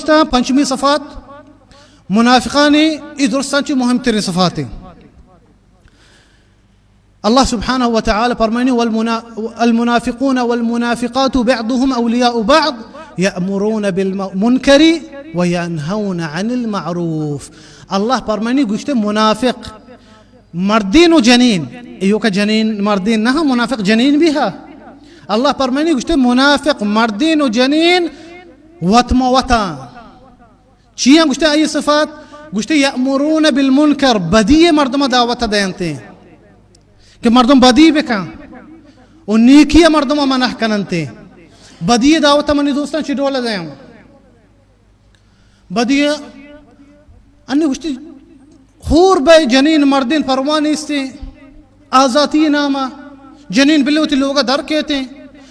دوستا پنچمی صفات منافقانی ای درستان چی مهم ترین صفات ہیں. اللہ سبحانہ وتعالی فرمانی المنافقون والمنافقات بعضهم اولیاء بعض یأمرون بالمنکر وینهون عن المعروف. اللہ فرمانی گوشتے منافق مردین و جنین، ایو کا جنین مردین نہ منافق جنین بھی ہے. اللہ فرمانی گوشتے منافق مردین و جنین وطم وطا چیاں گوشتے ای صفات گوشتے یأمرون بالمنکر بدی مردم دعوت دینتے ہیں کہ مردم بدی بکن و نیکی مردم منح کننتے. بدی دعوت منی دوستان چی ڈولا دیں بدی انی گوشتی خور بے جنین مردین پروانی استے آزاتی ناما جنین بلوتی لوگا در کہتے ہیں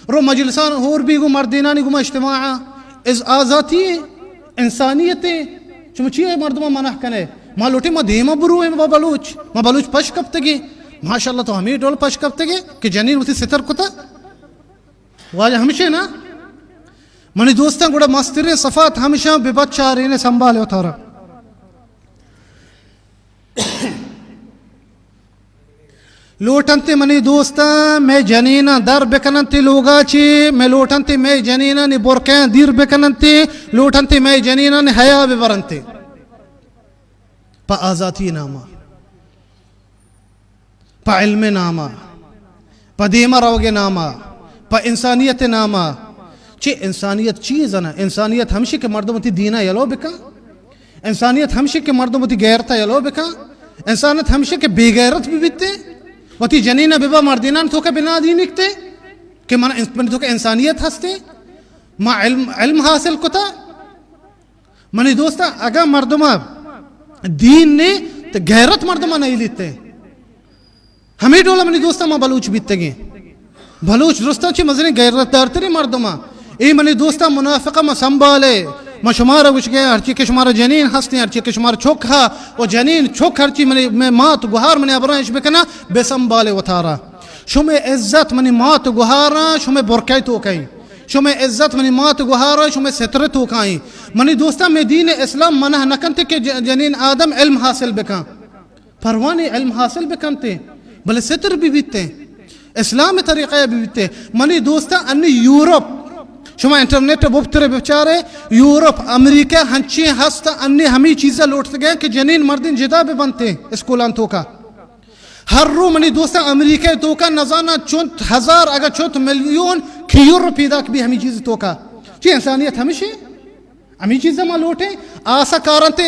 رو مجلسان ہور بھی گو مردینانی گو اجتماعا از آزاتی انسانیت چمو چیئے مردمہ منح کنے ما لوٹی ما دیما بروئے ما بلوچ پش کب تگی ماشاءاللہ تو ہمیں ڈول پش کب تگی کہ جنین ہوتی ستر کتا واجہ ہمشہ نا منی دوستان گوڑا مسترین صفات ہمشہ بے بچہ رہنے سنبھالے اتارا. لوٹنتے منی دوستا میں جنینا در بکننتے لوگا چی میں لوٹنتے میں جنینا نی برکین دیر بکننتے لوٹنتے میں جنینا نی حیاء ببرنتے پا آزاتی ناما پا علم ناما پا دیما روگ ناما پا انسانیت ناما. چی انسانیت چیز نا انسانیت ہمشی کے مردم تی دینا یلو بکا انسانیت ہمشی کے مردم تی غیرتا یلو بکا انسانیت ہمشی کے بے غیرت بھی بیتے وتی جنینہ ببا مردینان تو کا بنا دی نکتے کہ من تو کا انسانیت ہستے ما علم حاصل کتا. منی دوستا اگا مردمہ دین نے تو غیرت مردمہ نہیں لیتے ہمیں ڈولا منی دوستا ما بلوچ بیتے گئے بلوچ درستا چی مزنی غیرت دارتری مردمہ ای منی دوستا منافقہ ما سنبھالے ما شمارا گوش گیا ہرچی کے شمارا جنین ہستے ہرچی کے شمارا چھوک ہا و جنین چھوک ہرچی میں مات گوھار منی ابرانش بکنا بے سنبھالے وطارا شمی عزت منی مات گوھارا شمی برکائی تو کئی شمی عزت منی مات گوھارا شمی ستر تو کئی. منی دوستا میں دین اسلام منح نکنتے کہ جنین آدم علم حاصل بکن پروانی علم حاصل بکنتے بلے ستر بھی بیتے اسلام طریقہ بھی بیتے. منی دوستا انی یورپ شما انٹرنیٹ بوبتر بچارے یورپ امریکہ ہنچی ہستا انی ہمیں چیزیں لوٹتے گئے کہ جنین مردین جدا بھی بنتے اسکولان تو کا ہر رو منی دوستا امریکہ تو کا نزانہ چونت ہزار اگر چونت ملیون کھیور پیدا بھی ہمیں چیز تو کا چی انسانیت ہمیشہ ہمیں چیزیں ماں لوٹے آسا کارنتے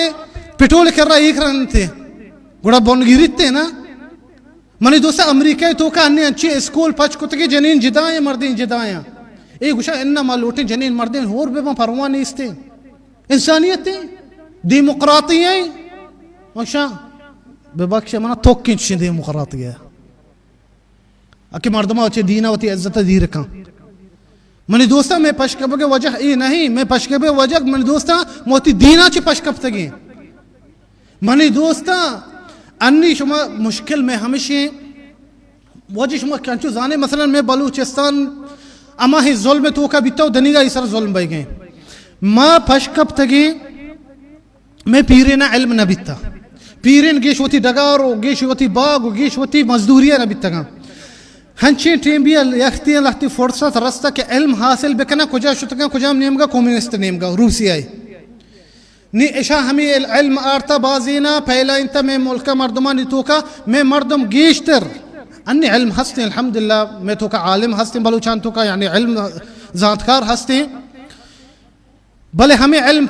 پٹول کر رہا ایک رہنتے گوڑا بونگیریتے نا. منی دوستا امریکہ تو کا انی انچی اسکول پچ کتگی جنین جدائیں مردین جدائیں اے گوشا انما لوٹیں جنین مردین ہور بے پرواہ نہیں استے انسانیت دیمقراطی ہیں گوشا بے بخش منا توکن چھ دیمقراطی ہے اکی مردمہ وچے دینا وتی عزت دی رکھاں. منی دوستا میں پشکب کے وجہ ای نہیں میں پشکب وجہ منی دوستا موتی دینا چھ پشکب تگی منی دوستا انی شما مشکل میں ہمیشہ وجہ شما کنچو زانے مثلا میں بلوچستان اما ہی ظلم تو کا بیتا دنیگا اس طرح ظلم بائی گئے ما پشکب تگی میں پیرین علم نہ بیتا پیرین گیش ہوتی ڈگارو گیش ہوتی باغو گیش ہوتی مزدوریہ نہ بیتا گا ہنچی ٹیم بھی یختی لختی فرصت رستا کہ علم حاصل بکنا کجا شتگا کجام نیم گا کومنسٹ نیم گا روسی آئی نی اشا ہمیں علم آرتا بازینا پہلا انتا میں ملکہ مردمانی تو کا میں مردم گیشتر انی علم ہستے الحمدللہ میں تو کا عالم ہستے بلوچان تو کا یعنی علم ذاتکار ہستے بلے ہمیں علم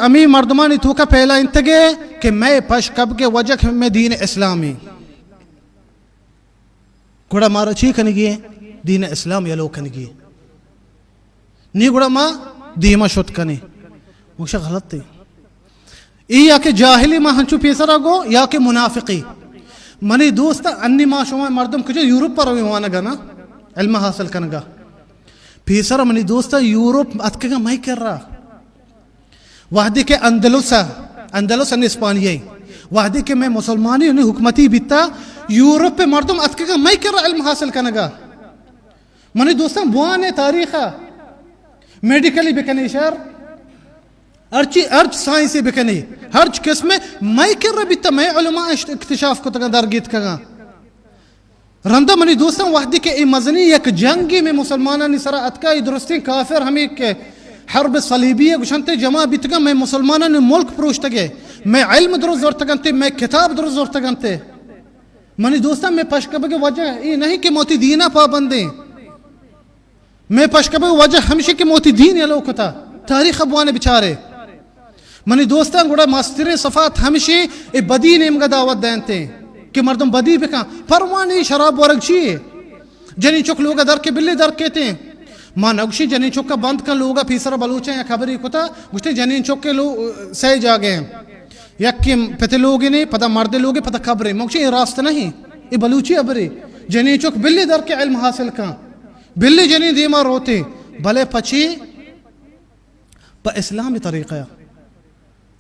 امی مردمانی تو کا پہلا انتگے کہ میں پشکب کے وجہ میں دین اسلامی گوڑا مارا چی کنگی دین اسلام یلو کنگی نی گوڑا ما دیما شد کنی مکشا غلط تی ای یا کہ جاہلی ما ہنچو پیسرا گو یا کہ منافقی. منی دوستا انی ما شما مردم کجا یورپ پر ہوئی گا نا علم حاصل کنگا پیسرا منی دوستا یورپ اتکگا مائی کر رہا وحدی کے اندلس ان اسپانیائی وحدی کے میں مسلمانی انہیں حکمتی بیتا یورپ پہ مردم اتکگا مائی کر رہا علم حاصل کنگا. منی دوستا بوانے تاریخا میڈیکلی بکنیشر ارچ سائنسی بکنی ہرچ قسم میں کر ربی تا میں علماء اکتشاف کو تگا درگیت کگا رندہ منی دوستان وحدی کے ای مزنی یک جنگی میں مسلمانانی سرا اتکائی درستی کافر ہمیں کہ حرب صلیبیہ گشنتے جمع بیتگا میں مسلمانانی ملک پروشتگے میں علم درست زورتگنتے میں کتاب درست زورتگنتے منی دوستان میں پشکبہ کے وجہ یہ نہیں کہ موتی دینہ پابندیں میں پشکبہ کے وجہ ہمشہ کہ موتی دین یا لوکتا تاریخ ابوانے بچارے منی دوستان گوڑا ماستر صفات ہمشہ ای بدی نیم کا دعوت دینتے کہ مردم بدی بکا پروانی شراب ورگ چیئے جنین چوک لوگا در کے بلی در کہتے ہیں ماں نگشی جنین چوک کا بند کن لوگا پیسر بلوچیں یا خبری کتا گوشتے جنین چوک کے لوگ سہ جا گئے ہیں یکی پتہ لوگی نے پتہ مرد لوگی پتہ خبری مگشی یہ راست نہیں یہ بلوچی ابری جنین چوک بلی در کے علم حاصل کن بلی جنین دیما روتے بلے پچی پا اسلامی طریقہ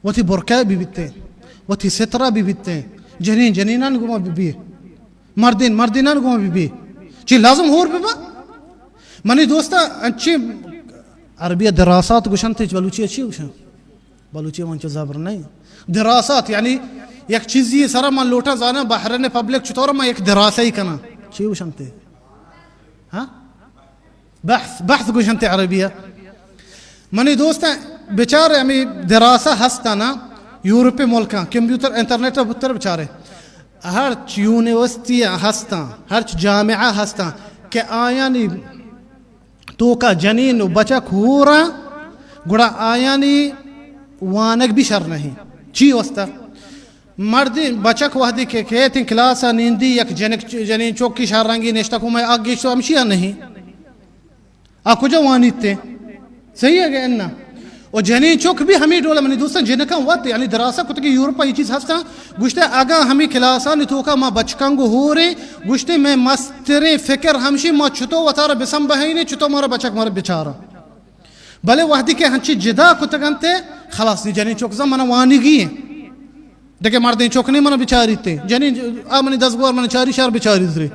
وہ تھی برکہ بھی بیتے وہ تھی سترہ بھی بیتے جنین جنینان گما بی بی مردینان گما بی بی چی لازم ہور بی با منی دوستا اچھی عربیہ دراسات گوشن تے بلوچی اچھی گوشن بلوچی منچو زبر نہیں دراسات یعنی یک چیزی سرا من لوٹا زانا بحرین پبلک چطورا من یک دراسہ ہی کنا چی گوشن تے بحث گوشن تے عربیہ منی دوستا بیچارے ہمیں دراسہ ہستانا یورپی ملکاں کمپیوٹر انٹرنیٹ بتر بچارے ہرچ یونیورسٹی ہستاں ہرچ جامعہ ہستاں کہ آیانی تو کا جنین بچہ کھورا گڑا آیانی وانک بھی شر نہیں چی وستا مردی بچہ کو وحدی کہ کہتے ہیں کلاسا نیندی یک جنین چوکی شر رنگی نشتا کو میں آگے تو ہمشیہ نہیں آکو جو وانیت تے صحیح ہے کہ انہا اور جنین چوک بھی ہمیں ڈولا منی دوستان جنکا وقت یعنی دراسہ کتا کہ یورپا یہ چیز ہستا گوشتے اگا ہمیں کلاسا نتوکا ما بچکانگو ہو رہے گوشتے میں مستر فکر ہمشی ما چھتو وطارا بسم بہینے چھتو مارا بچک مارا بچارا بلے وحدی کے ہنچی جدا کتا گنتے خلاص دی جنین چوک زم منا وانی گی ہیں دیکھے مردین چوک نہیں منا بچاری تے جنین آمنی 10 گوار منا چاری شار بچاری دھرے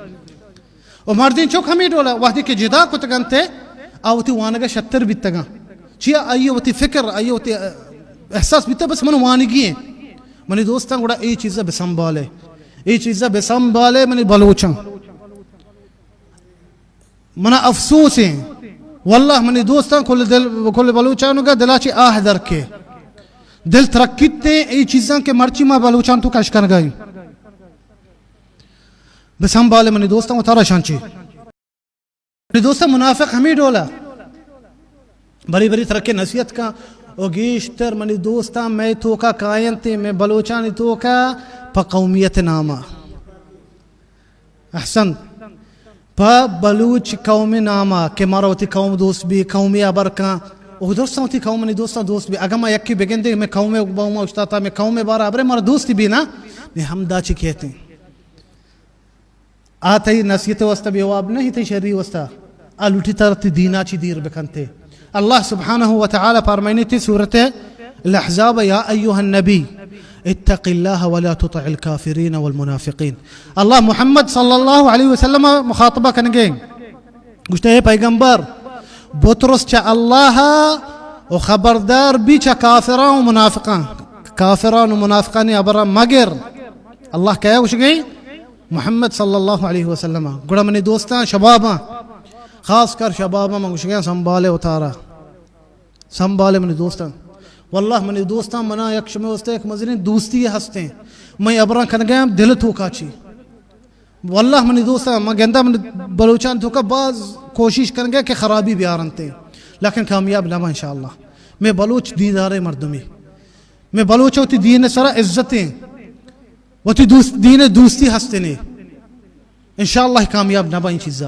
اور مردین چوک ہمیں ڈولا وحدی کے جدا کتا گنتے آوتی وانگا 76 بیتا گا چیا آئیے ہوتی فکر آئیے ہوتی احساس بیتا بس منو وانگی ہیں منی دوستان گوڑا ای چیزا بسنبالے ای چیزا بسنبالے منی بلوچاں منا افسوس ہیں واللہ منی دوستان کل بلوچانو گا دلاچی آہ در کے دل ترکیتے ای چیزاں کے مرچی ما بلوچان تو کشکن گئی بسنبالے منی دوستان اتارا شانچی منی دوستان منافق ہمیں ڈولا بری بری ترکے نصیحت کا او گیشتر منی دوستان میں تو کا کائن تے میں بلوچانی تو کا پا قومیت ناما احسن پا بلوچ قومی ناما کہ مارا ہوتی قوم دوست بھی قومی ابر کا او درست ہوتی قوم منی دوستان دوست بھی اگر میں یکی بگن دے میں قومی باوما اشتا تھا میں قومی بارا ابرے مارا دوستی بھی نا نہیں ہم دا چی کہتے ہیں آتا ہی نصیحت وستا بیواب نہیں تے شہری وستا آلوٹی ترتی دینا چی دیر بکنتے اللہ سبحانہ وتعالی فرمائنی تھی سورة الاحزاب یا ایوہ النبی اتق اللہ ولا تطع الكافرین والمنافقین اللہ محمد صلی اللہ علیہ وسلم مخاطبہ کنگے گوشتے ہیں پیغمبر بطرس چا اللہ و خبردار بھی چا کافران و منافقان کافران و منافقان ابرا مگر اللہ کہا گوش گئی محمد صلی اللہ علیہ وسلم گوڑا منی دوستان شباباں خاص کر شبابہ میں گوشگیاں سنبھالے اتارا سنبھالے منی دوستان واللہ منی دوستان منا یک شمی ہوستے ایک مزرین دوستی ہستے ہیں میں ابران کھن گیا دل توکا چی واللہ منی دوستان میں گندہ منی بلوچان توکا بعض کوشش کر گیا کہ خرابی بھی آرنتے ہیں لیکن کامیاب نہ انشاءاللہ میں بلوچ دیندار مردمی میں بلوچ ہوتی دین سرا عزتیں ہوتی دین دوستی ہستے نے انشاءاللہ کامیاب نہ ان چیزا